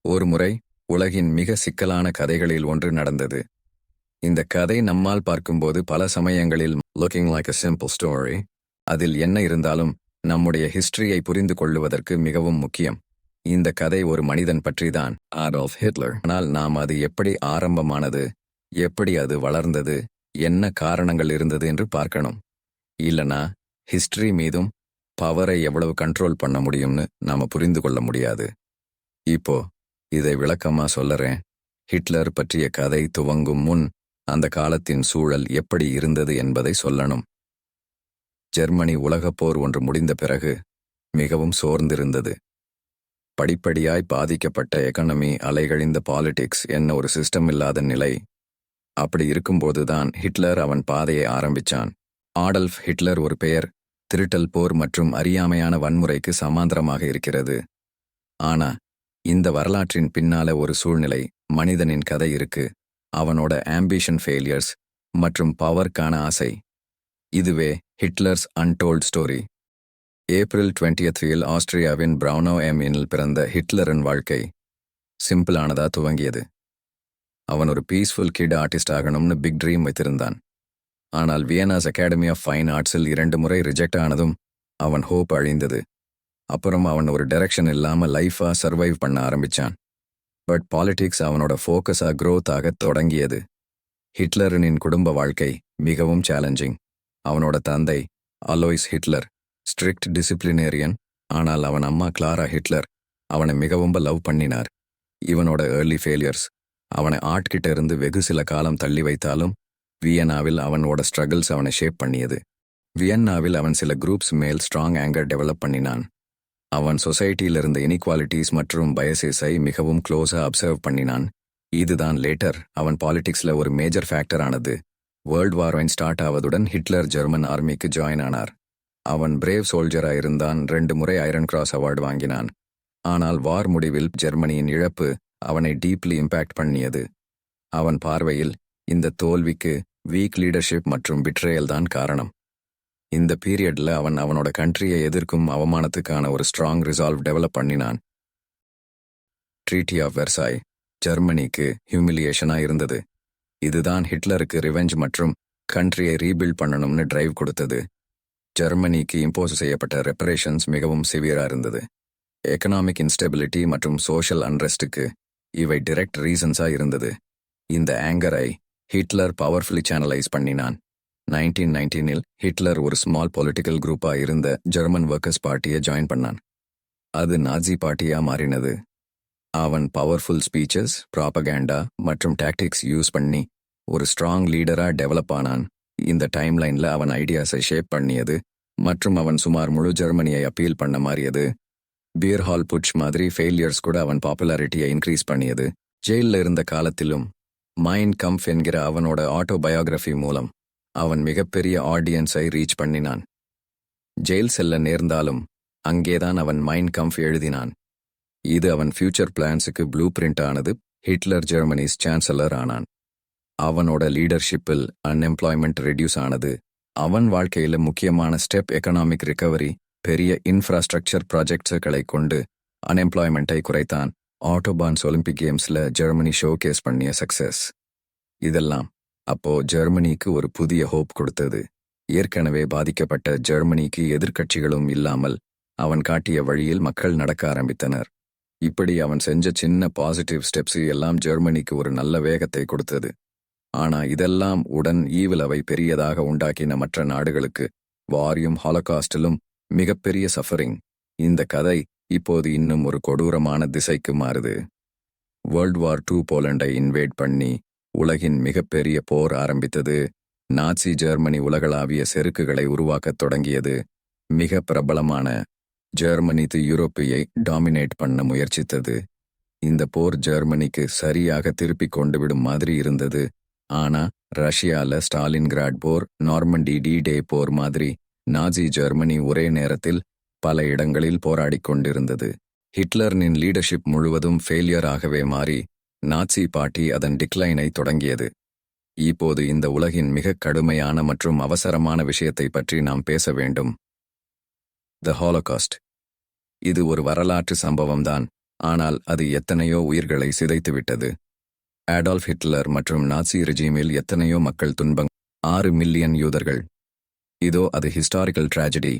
ஒருமுறை உலகின் மிக சிக்கலான கதைகளில் ஒன்று நடந்தது. இந்த கதை நம்மால் பார்க்கும்போது பல சமயங்களில் looking like a simple story, அதில் என்ன இருந்தாலும் நம்முடைய ஹிஸ்டரியை புரிந்து கொள்ளுவதற்கு மிகவும் முக்கியம். இந்த கதை ஒரு மனிதன் பற்றிதான், ஆடோல்ஃப் ஹிட்லர். ஆனால் நாம் அது எப்படி ஆரம்பமானது, எப்படி அது வளர்ந்தது, என்ன காரணங்கள் இருந்தது என்று பார்க்கணும். இல்லனா ஹிஸ்டரி மீதும் பவரை எவ்வளவு கண்ட்ரோல் பண்ண முடியும்னு நாம புரிந்து கொள்ள முடியாது. இப்போ இதை விளக்கமா சொல்லறேன். ஹிட்லர் பற்றிய கதை துவங்கும் முன் அந்த காலத்தின் சூழல் எப்படி இருந்தது என்பதை சொல்லணும். ஜெர்மனி உலகப்போர் ஒன்று முடிந்த பிறகு மிகவும் சோர்ந்திருந்தது. படிப்படியாய் பாதிக்கப்பட்ட எகானமி, அலைகழிந்த பாலிடிக்ஸ், என்ன ஒரு சிஸ்டம் இல்லாத நிலை. அப்படி இருக்கும்போதுதான் ஹிட்லர் அவன் பாதையை ஆரம்பிச்சான். ஆடல்ஃப் ஹிட்லர் ஒரு பெயர் திருட்டல், போர் மற்றும் அறியாமையான வன்முறைக்கு சமாந்தரமாக இருக்கிறது. ஆனா இந்த வரலாற்றின் பின்னால ஒரு சூழ்நிலை, மனிதனின் கதை இருக்கு. அவனோட ஆம்பிஷன், ஃபெயிலியர்ஸ் மற்றும் பவர்க்கான ஆசை. இதுவே ஹிட்லர்ஸ் அன்டோல்ட் ஸ்டோரி. ஏப்ரல் 20 ஆஸ்திரியாவின் பிரவுனோ இல் பிறந்த ஹிட்லரின் வாழ்க்கை சிம்பிளானதா துவங்கியது. அவன் ஒரு பீஸ்ஃபுல் கிட் ஆர்டிஸ்ட் ஆகணும்னு பிக் ட்ரீம் வைத்திருந்தான். ஆனால் வியனாஸ் அகாடமி ஆஃப் ஃபைன் ஆர்ட்ஸில் 2 முறை ரிஜெக்ட் ஆனதும் அவன் ஹோப் அழிந்தது. அப்புறம் அவன் ஒரு டைரக்ஷன் இல்லாம லைஃபா சர்வைவ் பண்ண ஆரம்பிச்சான். பட் பாலிடிக்ஸ் அவனோட ஃபோக்கஸா growth ஆக தொடங்கியது. ஹிட்லரின் குடும்ப வாழ்க்கை மிகவும் சேலஞ்சிங். அவனோட தந்தை அலோய்ஸ் ஹிட்லர் ஸ்ட்ரிக்ட் டிசிப்ளினேரியன். ஆனால் அவன் அம்மா கிளாரா ஹிட்லர் அவனை மிகவும் லவ் பண்ணினார். இவனோட ஏர்லி ஃபெயிலியர்ஸ் அவனை ஆர்ட் கிட்ட இருந்து வெகு சில காலம் தள்ளி வைத்தாலும் வியன்னாவில் அவனோட ஸ்ட்ரகிள்ஸ் அவனை ஷேப் பண்ணியது. வியன்னாவில் அவன் சில குரூப்ஸ் மேல் ஸ்ட்ராங் ஆங்கர் டெவலப் பண்ணினான். அவன் சொசைட்டியில் இருந்த இனிக்வாலிட்டிஸ் மற்றும் பயசஸை மிகவும் க்ளோஸா அப்சர்வ் பண்ணினான். இதுதான் லேட்டர் அவன் பாலிடிக்ஸ்ல ஒரு மேஜர் ஃபேக்டர் ஆனது. வேர்ல்ட் வார் I ஸ்டார்ட் ஆவதுடன் ஹிட்லர் ஜெர்மன் ஆர்மிக்கு ஜாயின் ஆனார். அவன் பிரேவ் சோல்ஜரா இருந்தான். 2 முறை ஐரன் கிராஸ் அவார்டு வாங்கினான். ஆனால் வார் முடிவில் ஜெர்மனியின் இழப்பு அவனை டீப்லி இம்பாக்ட் பண்ணியது. அவன் பார்வையில் இந்த தோல்விக்கு வீக் லீடர்ஷிப் மற்றும் பிட்ரேயல் தான் காரணம். இந்த பீரியட்ல அவன் அவனோட கண்ட்ரியை எதிர்க்கும் அவமானத்துக்கான ஒரு ஸ்ட்ராங் ரிசால்வ் டெவலப் பண்ணினான். ட்ரீட்டி ஆஃப் வெர்சாய் ஜெர்மனிக்கு ஹியூமிலியேஷனா இருந்தது. இதுதான் ஹிட்லருக்கு ரிவெஞ்ச் மற்றும் கண்ட்ரியை ரீபில்ட் பண்ணணும்னு டிரைவ் கொடுத்தது. ஜெர்மனிக்கு இம்போஸ் செய்யப்பட்ட ரெப்பரேஷன்ஸ் மிகவும் சிவியரா இருந்தது. எக்கனாமிக் இன்ஸ்டெபிலிட்டி மற்றும் சோஷியல் அன்ரெஸ்டுக்கு இவை டைரக்ட் ரீசன்ஸா இருந்தது. இந்த ஆங்கரை ஹிட்லர் பவர்ஃபுல்லி சேனலைஸ் பண்ணினான். 1919 ஹிட்லர் ஒரு ஸ்மால் பொலிட்டிக்கல் குரூப்பா இருந்த ஜெர்மன் ஒர்க்கர்ஸ் பார்ட்டியை ஜாயின் பண்ணான். அது நாஜி பார்ட்டியா மாறினது. அவன் பவர்ஃபுல் ஸ்பீச்சஸ், ப்ராபகேண்டா மற்றும் டாக்டிக்ஸ் யூஸ் பண்ணி ஒரு ஸ்ட்ராங் லீடரா டெவலப் ஆனான். இந்த டைம்லைன்ல அவன் ஐடியாஸை ஷேப் பண்ணியது மற்றும் அவன் சுமார் முழு ஜெர்மனியை அப்பீல் பண்ண மாறியது. பியர் ஹால் புட்ச் மாதிரி ஃபெயிலியர்ஸ் கூட அவன் பாப்புலாரிட்டியை இன்க்ரீஸ் பண்ணியது. ஜெயிலில் இருந்த காலத்திலும் மைண்ட் கம்ஃப் என்கிற அவனோட ஆட்டோபயோகிராஃபி மூலம் அவன் மிகப்பெரிய ஆடியன்ஸை ரீச் பண்ணினான். ஜெயில் செல்ல நேர்ந்தாலும் அங்கேதான் அவன் மைண்ட் கம்ஃப் எழுதினான். இது அவன் ஃபியூச்சர் பிளான்ஸுக்கு ப்ளூ பிரிண்ட் ஆனது. ஹிட்லர் ஜெர்மனிஸ் சான்சலர் ஆனான். அவனோட லீடர்ஷிப்பில் அன்எம்ப்ளாய்மெண்ட் ரெடியூஸ் ஆனது. அவன் வாழ்க்கையில முக்கியமான ஸ்டெப் எக்கனாமிக் ரிகவரி. பெரிய இன்ஃப்ராஸ்ட்ரக்சர் ப்ராஜெக்ட்ஸுகளை கொண்டு அன்எம்ப்ளாய்மெண்ட்டை குறைத்தான். ஆட்டோபான்ஸ் ஒலிம்பிக் கேம்ஸ்ல ஜெர்மனி ஷோகேஸ் பண்ணிய சக்சஸ். இதெல்லாம் அப்போ ஜெர்மனிக்கு ஒரு புதிய ஹோப் கொடுத்தது. ஏற்கனவே பாதிக்கப்பட்ட ஜெர்மனிக்கு எதிர்க்கட்சிகளும் இல்லாமல் அவன் காட்டிய வழியில் மக்கள் நடக்க ஆரம்பித்தனர். இப்படி அவன் செஞ்ச சின்ன பாசிட்டிவ் ஸ்டெப்ஸ் எல்லாம் ஜெர்மனிக்கு ஒரு நல்ல வேகத்தை கொடுத்தது. ஆனா இதெல்லாம் உடன் ஈவில் அவை பெரியதாக உண்டாக்கின மற்ற நாடுகளுக்கு வாரியும் ஹாலோகாஸ்டிலும் மிகப்பெரிய சஃபரிங். இந்த கதை இப்போது இன்னும் ஒரு கொடூரமான திசைக்கு மாறுது. வேர்ல்ட் வார் II போலண்டை இன்வேட் பண்ணி உலகின் மிகப்பெரிய போர் ஆரம்பித்தது. நாட்சி ஜெர்மனி உலகளாவிய செருக்குகளை உருவாக்கத் தொடங்கியது. மிக பிரபலமான ஜெர்மனி யூரோப்பையை டாமினேட் பண்ண முயற்சித்தது. இந்த போர் ஜெர்மனிக்கு சரியாக திருப்பிக் கொண்டு விடும் மாதிரி இருந்தது. ஆனா ரஷ்யால ஸ்டாலின்கிராட் போர், நார்மண்டி டி-டே போர் மாதிரி நாஜி ஜெர்மனி ஒரே நேரத்தில் பல இடங்களில் போராடிக் கொண்டிருந்தது. ஹிட்லரின் லீடர்ஷிப் முழுவதும் ஃபெயிலியர் ஆகவே மாறி நாட்சி பார்ட்டி அதன் டிக்ளைனை தொடங்கியது. இப்போது இந்த உலகின் மிக கடுமையான மற்றும் அவசரமான விஷயத்தை பற்றி நாம் பேச வேண்டும். த ஹாலோகாஸ்ட். இது ஒரு வரலாற்று சம்பவம்தான். ஆனால் அது எத்தனையோ உயிர்களை சிதைத்துவிட்டது. அடால்ஃப் ஹிட்லர் மற்றும் நாசி ரெஜிமில் எத்தனையோ மக்கள் துன்பம். 6 மில்லியன் யூதர்கள். இதோ அது ஹிஸ்டாரிக்கல் ட்ராஜடி.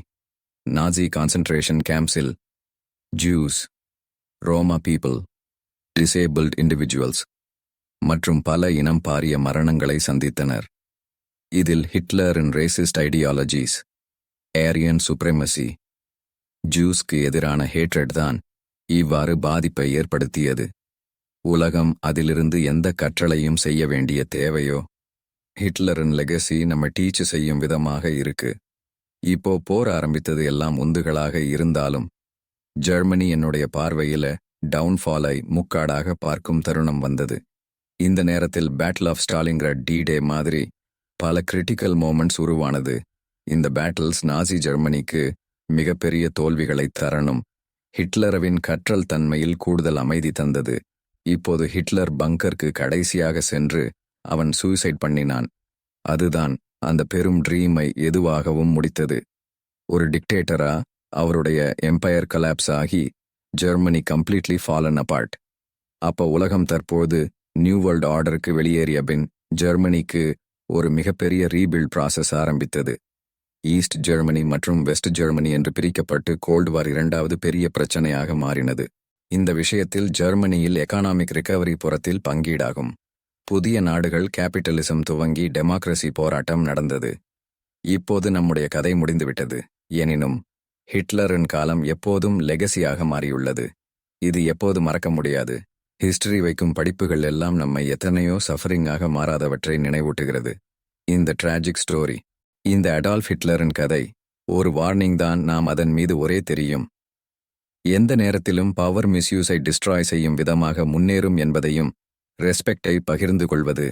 நாசி கான்சென்ட்ரேஷன் கேம்ப்ஸில் Jews, Roma people, disabled individuals மற்றும் பல இனம் பாரிய மரணங்களை சந்தித்தனர். இதில் ஹிட்லரின் ரேசிஸ்ட் ஐடியாலஜிஸ், ஏரியன் சுப்ரெமசி, ஜூஸ்க்கு எதிரான ஹேட்ரட் தான் இவ்வாறு பாதிப்பை ஏற்படுத்தியது. உலகம் அதிலிருந்து எந்த கற்றலையும் செய்ய வேண்டிய தேவையோ? ஹிட்லரின் லெகசி நம்ம டீச் செய்யும் விதமாக இருக்கு. இப்போ போர் ஆரம்பித்தது எல்லாம் உந்துகளாக இருந்தாலும் ஜெர்மனி என்னுடைய பார்வையில டவுன்ஃபாலை முக்காடாக பார்க்கும் தருணம் வந்தது. இந்த நேரத்தில் பேட்டில் ஆஃப் ஸ்டாலின்கிராட் D-Day மாதிரி பல கிரிட்டிக்கல் மோமெண்ட்ஸ் உருவானது. இந்த பேட்டில்ஸ் நாசி ஜெர்மனிக்கு மிகப்பெரிய தோல்விகளை தரணும். ஹிட்லரவின் கற்றல் தன்மையில் கூடுதல் அமைதி தந்தது. இப்போது ஹிட்லர் பங்கருக்கு கடைசியாக சென்று அவன் சூசைட் பண்ணினான். அதுதான் அந்த பெரும் ட்ரீமை எதுவாகவும் முடித்தது. ஒரு டிக்டேட்டரா அவருடைய எம்பையர் கலாப்ஸ் ஆகி ஜெர்மனி கம்ப்ளீட்லி ஃபாலன் அபார்ட். அப்ப உலகம் தற்போது நியூ வேர்ல்ட் ஆர்டருக்கு வெளியேறிய பின் ஜெர்மனிக்கு ஒரு மிகப்பெரிய ரீபில்ட் ப்ராசஸ் ஆரம்பித்தது. ஈஸ்ட் ஜெர்மனி மற்றும் வெஸ்ட் ஜெர்மனி என்று பிரிக்கப்பட்டு கோல்டு வார் 2வது பெரிய பிரச்சனையாக மாறினது. இந்த விஷயத்தில் ஜெர்மனியில் எகானாமிக் ரிகவரி புறத்தில் பங்கீடாகும். புதிய நாடுகள் கேபிட்டலிசம் துவங்கி டெமோக்ரசி போராட்டம் நடந்தது. இப்போது நம்முடைய கதை முடிந்துவிட்டது. எனினும் ஹிட்லரின் காலம் எப்போதும் லெகசியாக மாறியுள்ளது. இது எப்போது மறக்க முடியாது. ஹிஸ்டரி வைக்கும் படிப்புகள் எல்லாம் நம்மை எத்தனையோ சஃபரிங்காக மாறாதவற்றை நினைவூட்டுகிறது. இந்த டிராஜிக் ஸ்டோரி, இந்த அடால்ஃப் ஹிட்லரின் கதை ஒரு வார்னிங் தான். நாம் அதன் மீது ஒரே தெரியும். எந்த நேரத்திலும் பவர் மிஸ்யூஸை டிஸ்ட்ராய் செய்யும் விதமாக முன்னேறும் என்பதையும், ரெஸ்பெக்டை பகிர்ந்து கொள்வது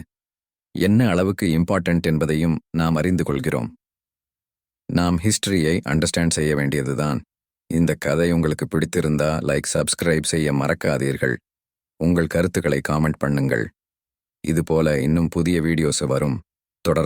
என்ன அளவுக்கு இம்பார்ட்டன்ட் என்பதையும் நாம் அறிந்து கொள்கிறோம். நாம் ஹிஸ்டரியை அண்டர்ஸ்டாண்ட் செய்ய வேண்டியதுதான். இந்த கதை உங்களுக்கு பிடித்திருந்தா லைக், சப்ஸ்கிரைப் செய்ய மறக்காதீர்கள். உங்கள் கருத்துக்களை காமெண்ட் பண்ணுங்கள். இதுபோல இன்னும் புதிய வீடியோஸ் வரும்.